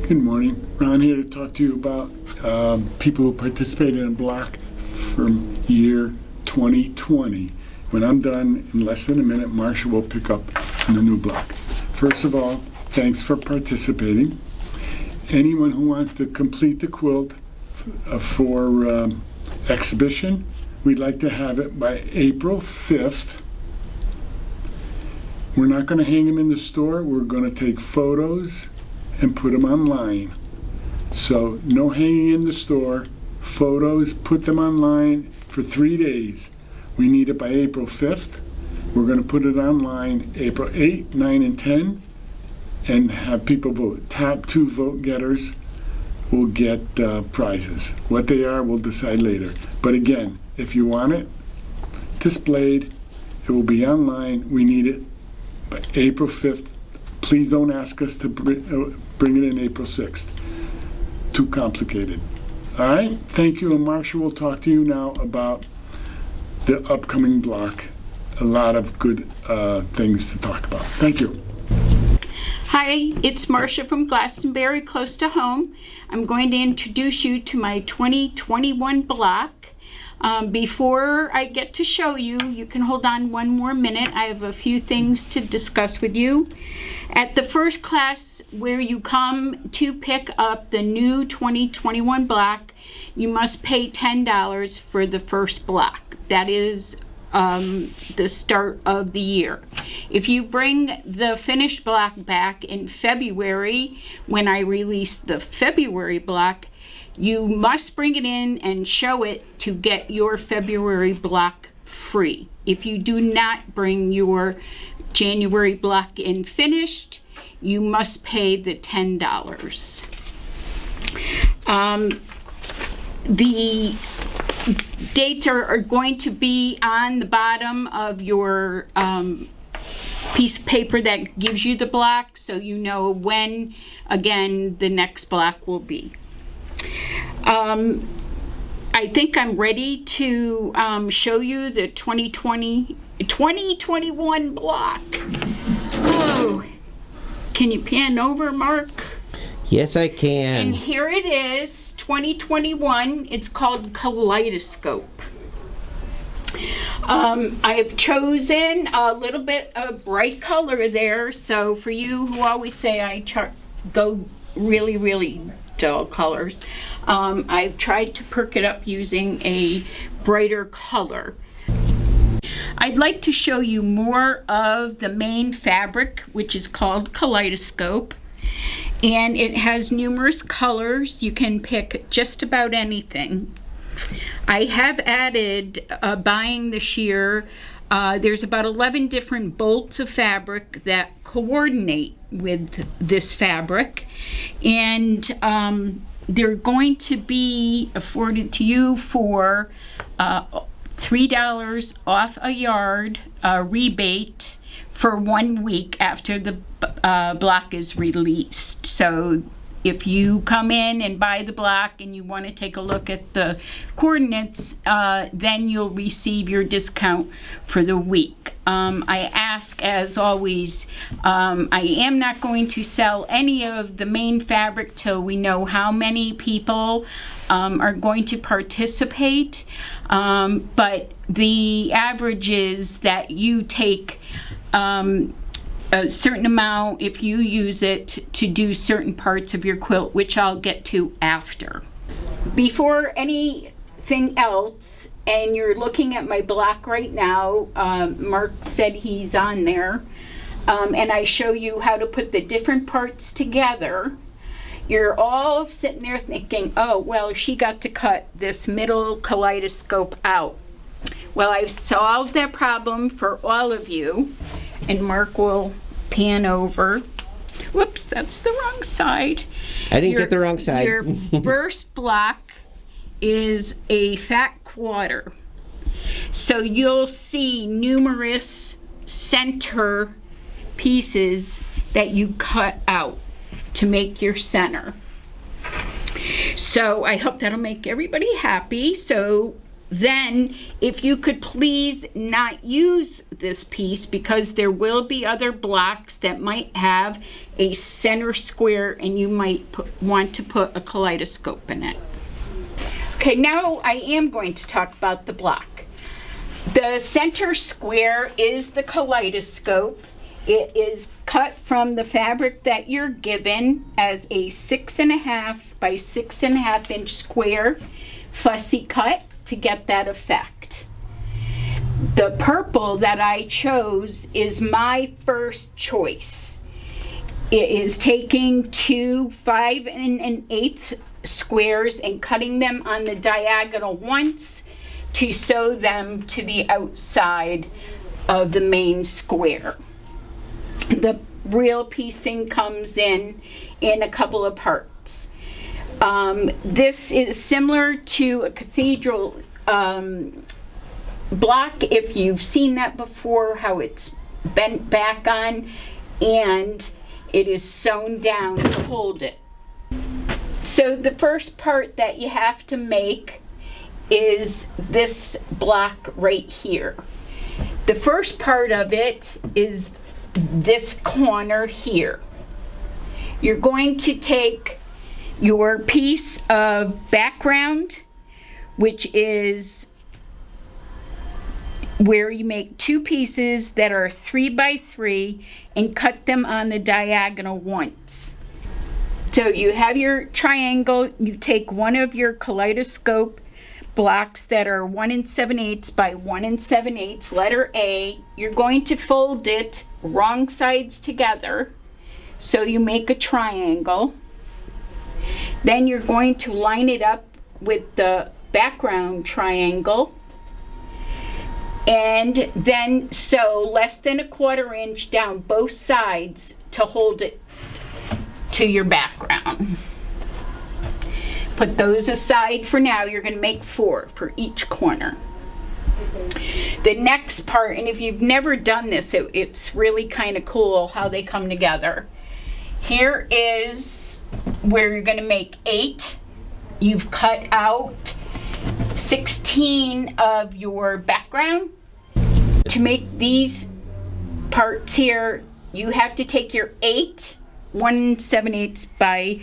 Good morning. Ron here to talk to you about people who participated in a block from year 2020. When I'm done in less than a minute, Marsha will pick up the new block. First of all, thanks for participating. Anyone who wants to complete the quilt for exhibition, we'd like to have it by April 5th. We're not going to hang them in the store. We're going to take photos and put them online. So no hanging in the store, photos, put them online for 3 days. We need it by April 5th. We're going to put it online April 8, 9, and 10 and have people vote. Top 2 vote getters will get prizes. What they are, we'll decide later. But again, if you want it displayed, it will be online. We need it by April 5th. Please don't ask us to bring it in April 6th. Too complicated. All right, thank you, and Marsha will talk to you now about the upcoming block. A lot of good things to talk about. Thank you. Hi, it's Marsha from Glastonbury, close to home. I'm going to introduce you to my 2021 block. Before I get to show you, you can hold on one more minute. I have a few things to discuss with you. At the first class where you come to pick up the new 2021 block, you must pay $10 for the first block. That is the start of the year. If you bring the finished block back in February, when I release the February block, you must bring it in and show it to get your February block free. If you do not bring your January block in finished, you must pay the $10. The dates are going to be on the bottom of your piece of paper that gives you the block, so you know when, again, the next block will be. I think I'm ready to show you the 2021 block. Oh, can you pan over, Mark? Yes, I can. And here it is, 2021. It's called Kaleidoscope. I've chosen a little bit of bright color there, so for you who always say I go really, really dull colors, I've tried to perk it up using a brighter color. I'd like to show you more of the main fabric, which is called Kaleidoscope, and it has numerous colors. You can pick just about anything. I have added, buying this year, there's about 11 different bolts of fabric that coordinate with this fabric, and they're going to be afforded to you for $3 off a yard rebate for 1 week after the block is released. So if you come in and buy the block and you want to take a look at the coordinates, then you'll receive your discount for the week. I ask, as always, I am not going to sell any of the main fabric till we know how many people are going to participate, but the average is that you take a certain amount if you use it to do certain parts of your quilt, which I'll get to after. Before anything else, and you're looking at my block right now, Mark said he's on there, and I show you how to put the different parts together. You're all sitting there thinking, oh, well, she got to cut this middle kaleidoscope out. Well, I've solved that problem for all of you, and Mark will pan over. Whoops, that's the wrong side. I didn't get the wrong side. Your first block is a fat quarter. So you'll see numerous center pieces that you cut out to make your center. So I hope that'll make everybody happy. So then if you could please not use this piece, because there will be other blocks that might have a center square and you might want to put a kaleidoscope in it. Okay, now I am going to talk about the block. The center square is the kaleidoscope. It is cut from the fabric that you're given as a 6.5 by 6.5 inch square fussy cut to get that effect. The purple that I chose is my first choice. It is taking two 5 1/8 squares and cutting them on the diagonal once to sew them to the outside of the main square. The real piecing comes in a couple of parts. This is similar to a cathedral block, if you've seen that before, how it's bent back on and it is sewn down to hold it. So the first part that you have to make is this block right here. The first part of it is this corner here. You're going to take your piece of background, which is where you make two pieces that are 3 by 3 and cut them on the diagonal once. So you have your triangle, you take one of your kaleidoscope blocks that are 1 7/8 by 1 7/8, letter A. You're going to fold it wrong sides together, so you make a triangle. Then you're going to line it up with the background triangle, and then sew less than 1/4 inch down both sides to hold it to your background. Put those aside for now. You're going to make 4 for each corner. The next part, and if you've never done this, it's really kind of cool how they come together. Here is where you're going to make 8. You've cut out 16 of your background. To make these parts here, you have to take your 8 1 7/8 by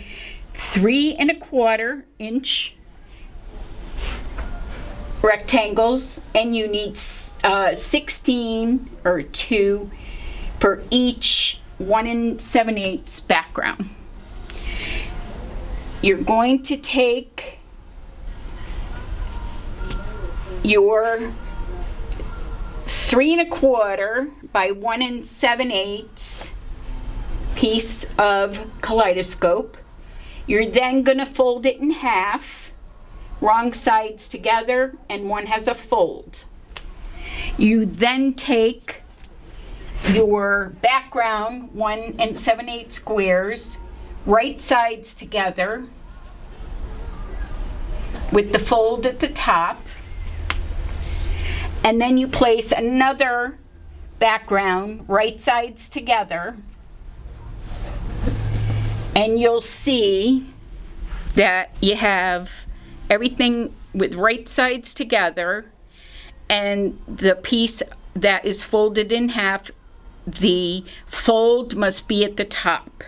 3 1/4 inch rectangles, and you need 16 or 2 for each 1 7/8 background. You're going to take your 3 1/4 by 1 7/8 piece of kaleidoscope. You're then going to fold it in half, wrong sides together, and one has a fold. You then take your background 1 7/8 squares, right sides together with the fold at the top, and then you place another background right sides together, and you'll see that you have everything with right sides together, and the piece that is folded in half, the fold must be at the top.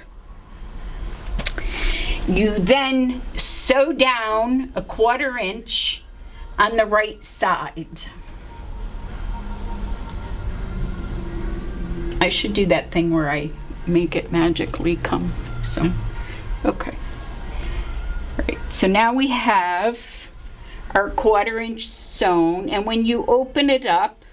You then sew down 1/4 inch on the right side. I should do that thing where I make it magically come. So, okay. Right, so now we have our 1/4 inch sewn, and when you open it up,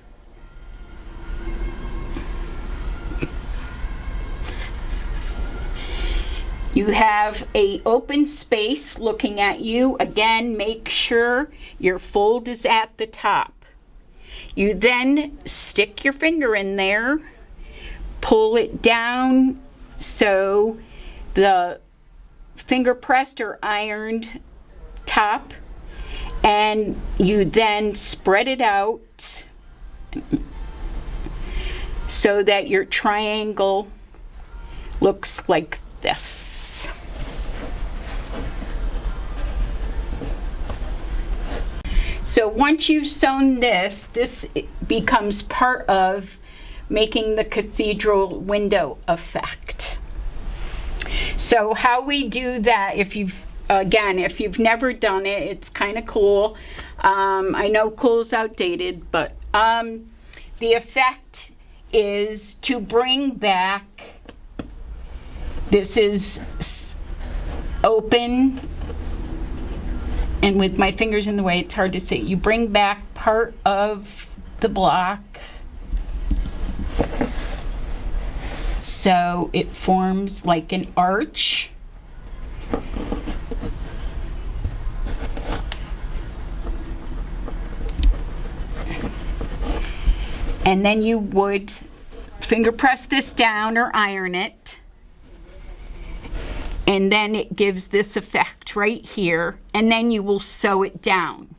you have a open space looking at you. Again, make sure your fold is at the top. You then stick your finger in there, pull it down so the finger pressed or ironed top, and you then spread it out so that your triangle looks like this. So once you've sewn this becomes part of making the cathedral window effect. So how we do that, if you've never done it, it's kind of cool. I know cool's outdated, but the effect is to bring back, this is open, and with my fingers in the way, it's hard to see. You bring back part of the block, so it forms like an arch. And then you would finger press this down or iron it. And then it gives this effect right here. And then you will sew it down.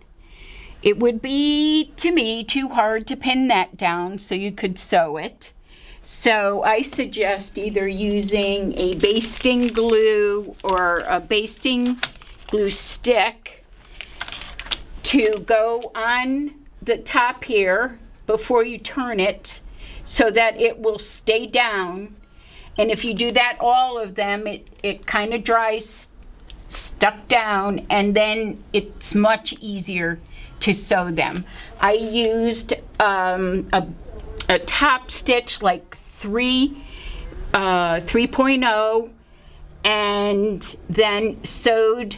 It would be, to me, too hard to pin that down, so you could sew it. So I suggest either using a basting glue or a basting glue stick to go on the top here before you turn it, so that it will stay down. And if you do that, all of them, it kind of dries stuck down, and then it's much easier to sew them. I used a top stitch like 3.0, and then sewed,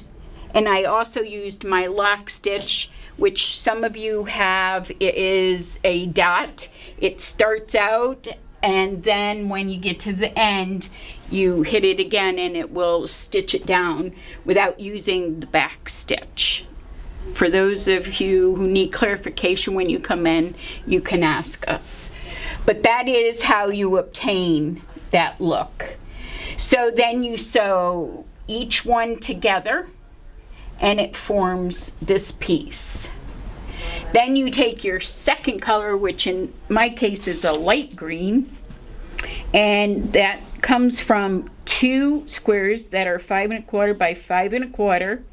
and I also used my lock stitch, which some of you have. It is a dot. It starts out, and then when you get to the end, you hit it again and it will stitch it down without using the back stitch. For those of you who need clarification when you come in, you can ask us. But that is how you obtain that look. So then you sew each one together, and it forms this piece. Then you take your second color, which in my case is a light green, and that comes from 2 squares that are 5 1/4 by 5 1/4,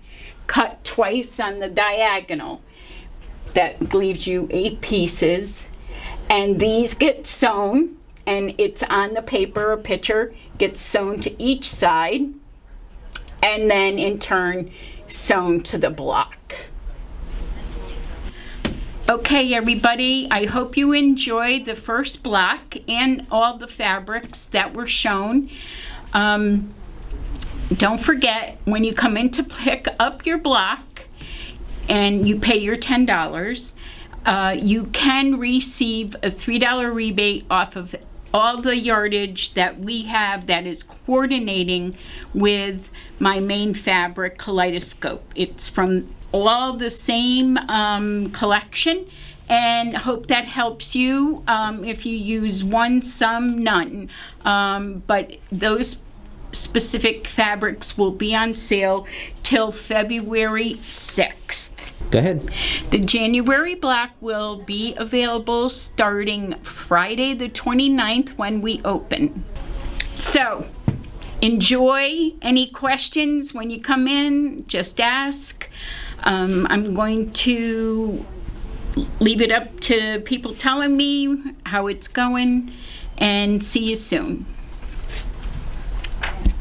cut twice on the diagonal. That leaves you 8 pieces, and these get sewn, and it's on the paper. A picture gets sewn to each side, and then in turn sewn to the block. Okay, everybody, I hope you enjoyed the first block and all the fabrics that were shown. Don't forget, when you come in to pick up your block and you pay your $10, you can receive a $3 rebate off of all the yardage that we have that is coordinating with my main fabric, Kaleidoscope. It's from all the same collection, and hope that helps you. If you use one, some, none. But those specific fabrics will be on sale till February 6th. Go ahead. The January block will be available starting Friday the 29th when we open. So enjoy. Any questions when you come in, just ask. I'm going to leave it up to people telling me how it's going, and see you soon.